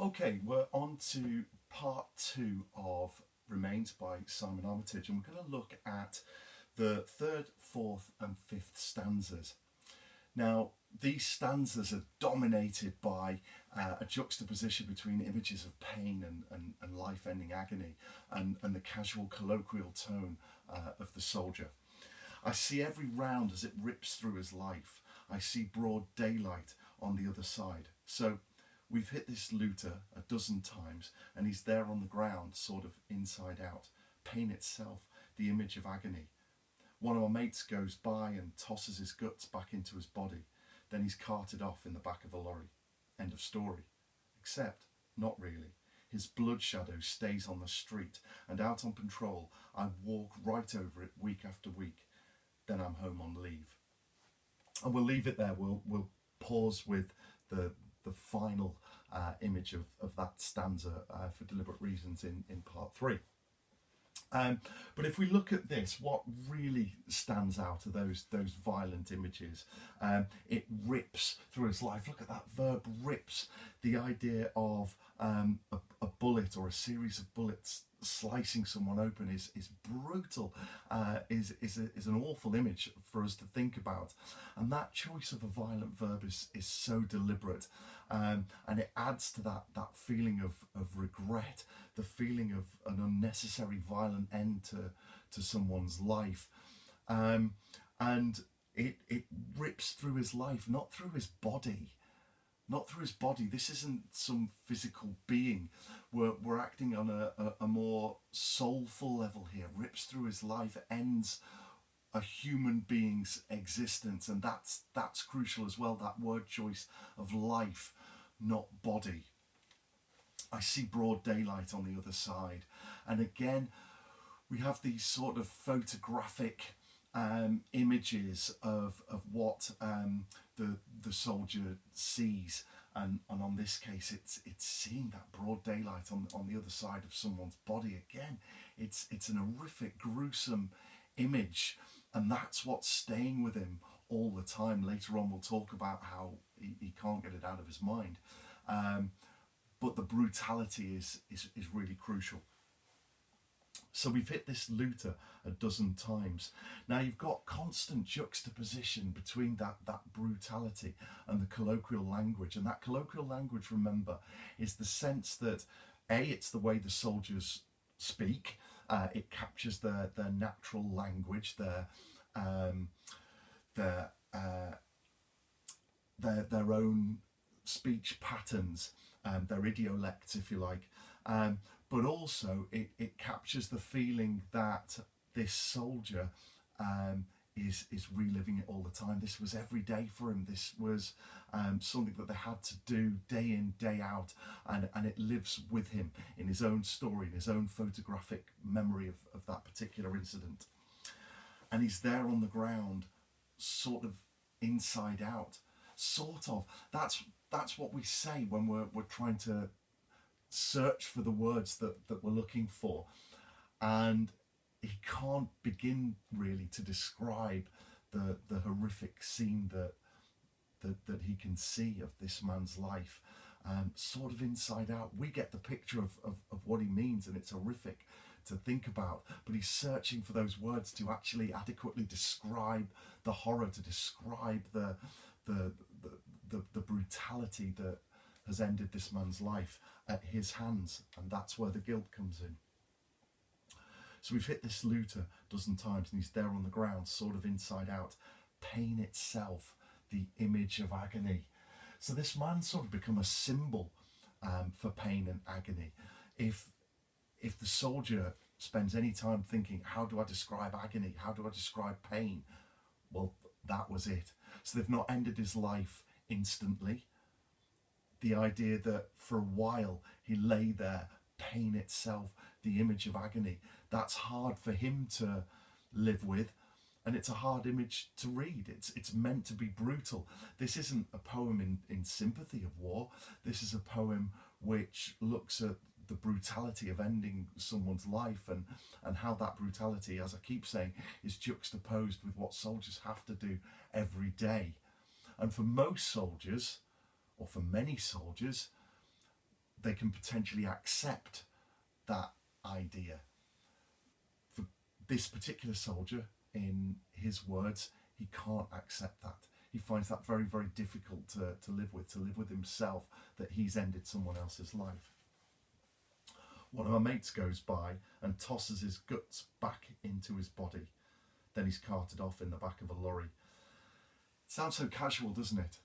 Okay, we're on to part two of Remains by Simon Armitage, and we're going to look at the third, fourth, and fifth stanzas. Now, these stanzas are dominated by a juxtaposition between images of pain and life-ending agony and the casual colloquial tone of the soldier. I see every round as it rips through his life. I see broad daylight on the other side. So we've hit this looter a dozen times and he's there on the ground, sort of inside out. Pain itself, the image of agony. One of our mates goes by and tosses his guts back into his body. Then he's carted off in the back of a lorry. End of story. Except, not really. His blood shadow stays on the street, and out on patrol I walk right over it week after week. Then I'm home on leave. And we'll leave it there. We'll pause with the final image of that stanza for deliberate reasons in part three. But if we look at this, what really stands out are those violent images. It rips through his life. Look at that verb, rips. The idea of a bullet or a series of bullets slicing someone open is brutal, is an awful image for us to think about. And that choice of a violent verb is so deliberate, and it adds to that feeling of regret, the feeling of an unnecessary violent end to someone's life. And it rips through his life, not through his body. Not through his body. This isn't some physical being. We're acting on a more soulful level here. Rips through his life, ends a human being's existence, and that's crucial as well. That word choice of life, not body. I see broad daylight on the other side, and again we have these sort of photographic images of what the soldier sees, and on this case it's seeing that broad daylight on the other side of someone's body. Again, it's an horrific, gruesome image, and that's what's staying with him all the time. Later on we'll talk about how he can't get it out of his mind, but the brutality is really crucial. So we've hit this looter a dozen times. Now you've got constant juxtaposition between that brutality and the colloquial language. And that colloquial language, remember, is the sense that it's the way the soldiers speak. It captures their natural language, their own speech patterns, their idiolects, if you like. But also it captures the feeling that this soldier is reliving it all the time. This was every day for him. This was something that they had to do day in, day out, and it lives with him in his own story, in his own photographic memory of that particular incident. And he's there on the ground, sort of inside out, sort of. That's what we say when we're trying to search for the words that we're looking for, and he can't begin really to describe the horrific scene that he can see of this man's life, sort of inside out. We get the picture of what he means, and it's horrific to think about, but he's searching for those words to actually adequately describe the horror, to describe the brutality that has ended this man's life at his hands, and that's where the guilt comes in. So we've hit this looter a dozen times, and he's there on the ground, sort of inside out. Pain itself, the image of agony. So this man's sort of become a symbol for pain and agony. If the soldier spends any time thinking, how do I describe agony? How do I describe pain? Well, that was it. So they've not ended his life instantly. The idea that for a while he lay there, pain itself, the image of agony, that's hard for him to live with, and it's a hard image to read. It's meant to be brutal. This isn't a poem in sympathy of war. This is a poem which looks at the brutality of ending someone's life, and how that brutality, as I keep saying, is juxtaposed with what soldiers have to do every day. And for most soldiers, or for many soldiers, they can potentially accept that idea. For this particular soldier, in his words, he can't accept that. He finds that very, very difficult to live with himself, that he's ended someone else's life. One of my mates goes by and tosses his guts back into his body. Then he's carted off in the back of a lorry. It sounds so casual, doesn't it?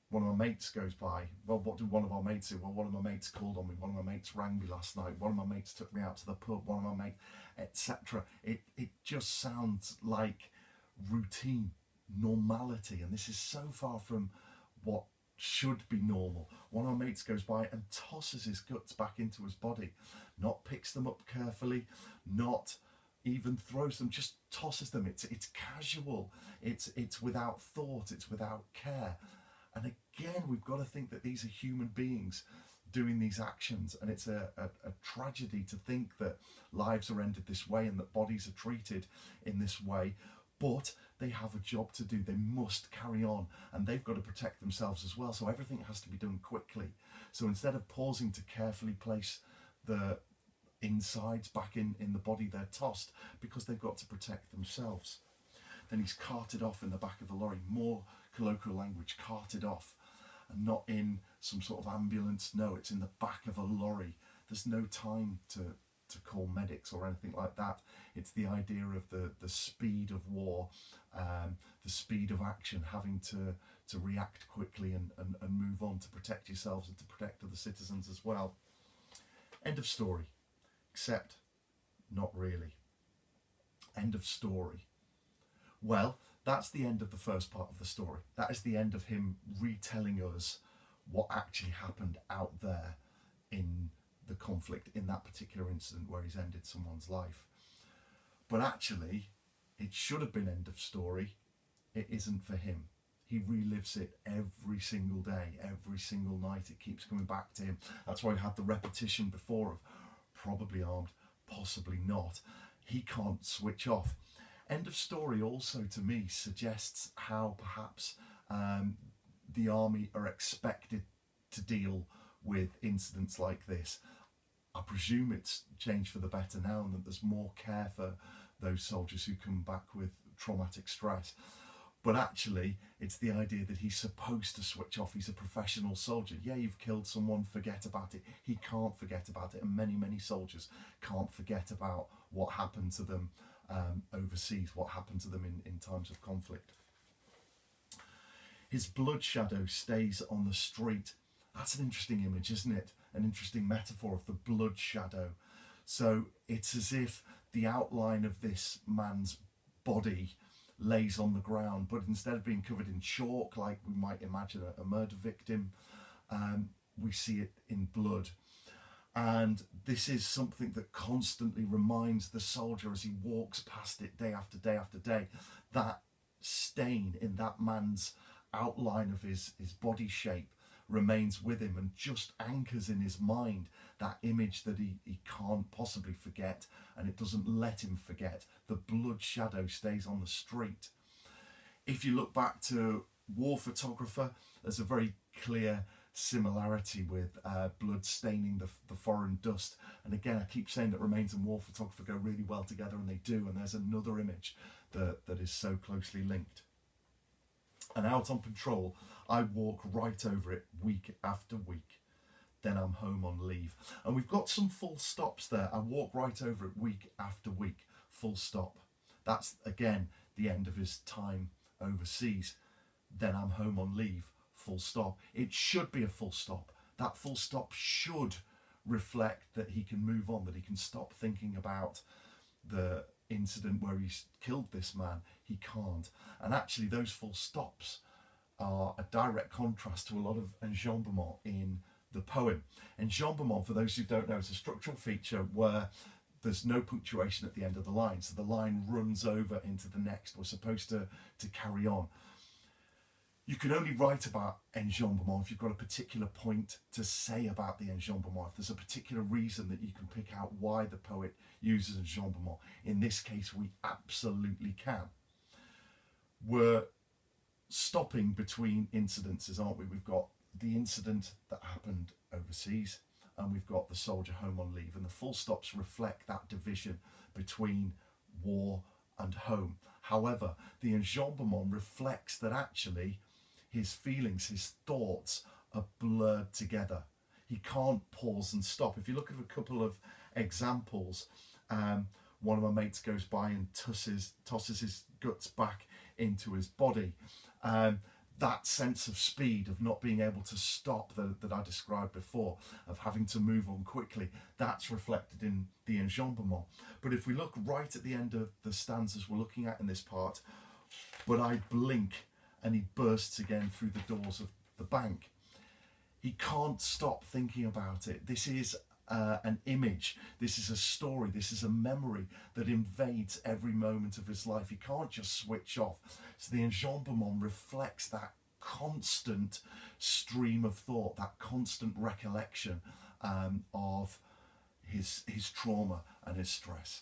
One of my mates goes by. Well, what did one of our mates do? Well, one of my mates called on me. One of my mates rang me last night. One of my mates took me out to the pub. One of my mates, etc. It just sounds like routine, normality. And this is so far from what should be normal. One of my mates goes by and tosses his guts back into his body. Not picks them up carefully, not even throws them, just tosses them. It's casual. It's without thought. It's without care. And again, we've got to think that these are human beings doing these actions, and it's a tragedy to think that lives are ended this way and that bodies are treated in this way. But they have a job to do. They must carry on, and they've got to protect themselves as well. So everything has to be done quickly. So instead of pausing to carefully place the insides back in the body, they're tossed because they've got to protect themselves. Then he's carted off in the back of the lorry. More colloquial language, carted off, and not in some sort of ambulance. No, it's in the back of a lorry. There's no time to call medics or anything like that. It's the idea of the speed of war, the speed of action, having to react quickly and move on to protect yourselves and to protect other citizens as well. End of story. Except not really. End of story. Well, that's the end of the first part of the story. That is the end of him retelling us what actually happened out there in the conflict, in that particular incident where he's ended someone's life. But actually, it should have been end of story. It isn't for him. He relives it every single day, every single night. It keeps coming back to him. That's why I had the repetition before of probably armed, possibly not. He can't switch off. End of story also, to me, suggests how perhaps the army are expected to deal with incidents like this. I presume it's changed for the better now, and that there's more care for those soldiers who come back with traumatic stress. But actually, it's the idea that he's supposed to switch off. He's a professional soldier. Yeah, you've killed someone, forget about it. He can't forget about it, and many, many soldiers can't forget about what happened to them overseas, what happened to them in times of conflict. His blood shadow stays on the street. That's an interesting image, isn't it? An interesting metaphor of the blood shadow. So it's as if the outline of this man's body lays on the ground, but instead of being covered in chalk like we might imagine a murder victim, we see it in blood. And this is something that constantly reminds the soldier as he walks past it day after day after day. That stain in that man's outline of his body shape remains with him and just anchors in his mind that image that he can't possibly forget, and it doesn't let him forget. The blood shadow stays on the street. If you look back to War Photographer, there's a very clear similarity with blood staining the foreign dust. And again, I keep saying that Remains and War Photographer go really well together, and they do. And there's another image that is so closely linked. And out on patrol, I walk right over it week after week. Then I'm home on leave. And we've got some full stops there. I walk right over it week after week, full stop. That's, again, the end of his time overseas. Then I'm home on leave, full stop. It should be a full stop. That full stop should reflect that he can move on, that he can stop thinking about the incident where he's killed this man. He can't. And actually, those full stops are a direct contrast to a lot of enjambment in the poem. Enjambment, for those who don't know, is a structural feature where there's no punctuation at the end of the line, so the line runs over into the next. We're supposed to carry on. You can only write about enjambment if you've got a particular point to say about the enjambment, if there's a particular reason that you can pick out why the poet uses enjambment. In this case, we absolutely can. We're stopping between incidences, aren't we? We've got the incident that happened overseas, and we've got the soldier home on leave, and the full stops reflect that division between war and home. However, the enjambment reflects that actually his feelings, his thoughts are blurred together. He can't pause and stop. If you look at a couple of examples, one of my mates goes by and tosses his guts back into his body. That sense of speed, of not being able to stop, that I described before, of having to move on quickly, that's reflected in the enjambment. But if we look right at the end of the stanzas we're looking at in this part, but I blink and he bursts again through the doors of the bank. He can't stop thinking about it. This is an image, this is a story, this is a memory that invades every moment of his life. He can't just switch off. So the enjambment reflects that constant stream of thought, that constant recollection of his trauma and his stress.